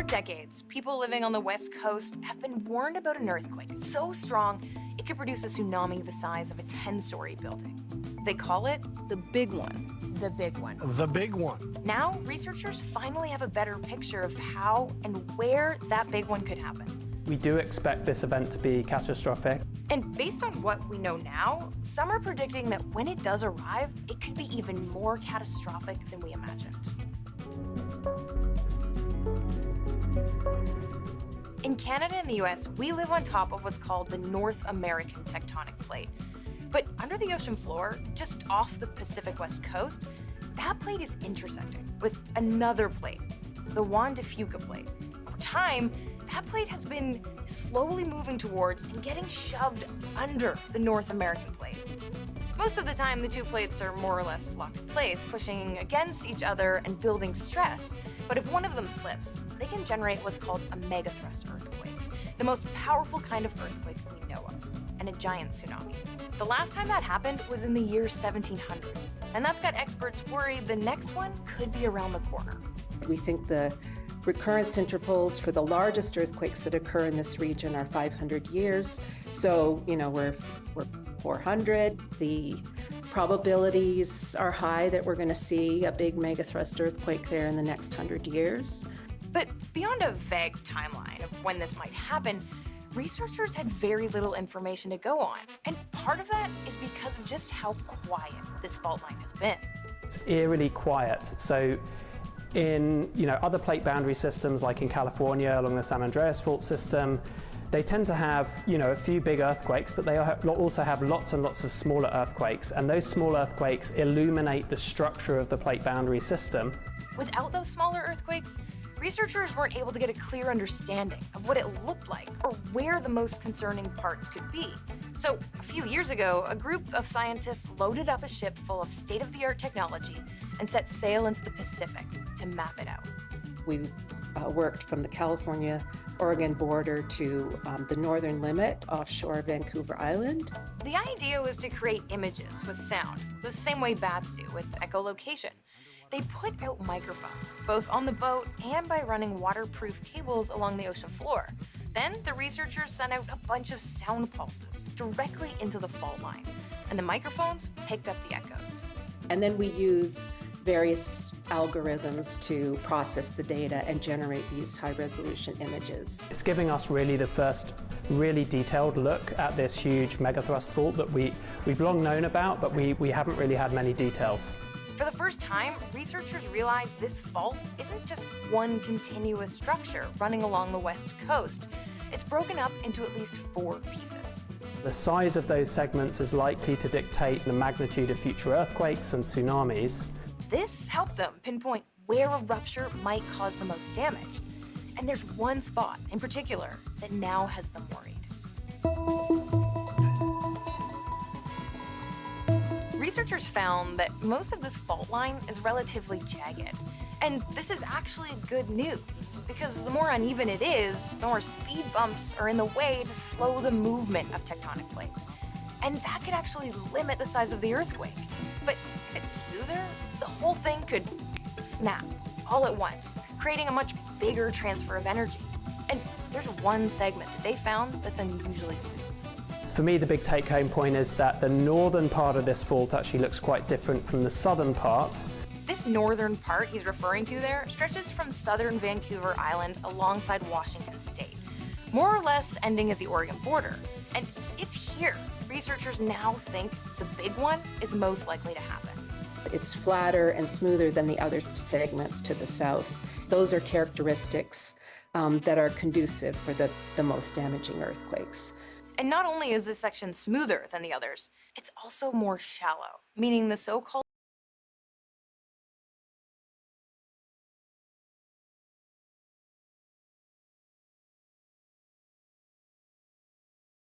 decades, people living on the West Coast have been warned about an earthquake so strong it could produce a tsunami the size of a 10-story building. They call it the big one. The big one. The big one. Now, researchers finally have a better picture of how and where that big one could happen. We do expect this event to be catastrophic. And based on what we know now, some are predicting that when it does arrive, it could be even more catastrophic than we imagined. In Canada and the US, we live on top of what's called the North American tectonic plate. But under the ocean floor, just off the Pacific West Coast, that plate is intersecting with another plate, the Juan de Fuca plate. Over time, that plate has been slowly moving towards and getting shoved under the North American plate. Most of the time, the two plates are more or less locked in place, pushing against each other and building stress. But if one of them slips, they can generate what's called a megathrust earthquake, the most powerful kind of earthquake we know of, and a giant tsunami. The last time that happened was in the year 1700, and that's got experts worried the next one could be around the corner. We think the recurrence intervals for the largest earthquakes that occur in this region are 500 years. So, we're 400. The probabilities are high that we're going to see a big megathrust earthquake there in the next 100 years. But beyond a vague timeline of when this might happen, researchers had very little information to go on. And part of that is because of just how quiet this fault line has been. It's eerily quiet. So in other plate boundary systems, like in California along the San Andreas fault system, they tend to have a few big earthquakes, but they also have lots and lots of smaller earthquakes, and those small earthquakes illuminate the structure of the plate boundary system. Without those smaller earthquakes, researchers weren't able to get a clear understanding of what it looked like or where the most concerning parts could be. So a few years ago, a group of scientists loaded up a ship full of state-of-the-art technology and set sail into the Pacific to map it out. We worked from the California-Oregon border to the northern limit offshore Vancouver Island. The idea was to create images with sound, the same way bats do with echolocation. They put out microphones, both on the boat and by running waterproof cables along the ocean floor. Then the researchers sent out a bunch of sound pulses directly into the fault line, and the microphones picked up the echoes. And then we use various algorithms to process the data and generate these high-resolution images. It's giving us really the first really detailed look at this huge megathrust fault that we've long known about, but we haven't really had many details. For the first time, researchers realized this fault isn't just one continuous structure running along the West Coast. It's broken up into at least 4 pieces. The size of those segments is likely to dictate the magnitude of future earthquakes and tsunamis. This helped them pinpoint where a rupture might cause the most damage. And there's one spot in particular that now has them worried. Researchers found that most of this fault line is relatively jagged. And this is actually good news, because the more uneven it is, the more speed bumps are in the way to slow the movement of tectonic plates. And that could actually limit the size of the earthquake. But if it's smoother, the whole thing could snap all at once, creating a much bigger transfer of energy. And there's one segment that they found that's unusually smooth. For me, the big take-home point is that the northern part of this fault actually looks quite different from the southern part. This northern part he's referring to there stretches from southern Vancouver Island alongside Washington State, more or less ending at the Oregon border. And it's here researchers now think the big one is most likely to happen. It's flatter and smoother than the other segments to the south. Those are characteristics that are conducive for the most damaging earthquakes. And not only is this section smoother than the others, it's also more shallow, meaning the so-called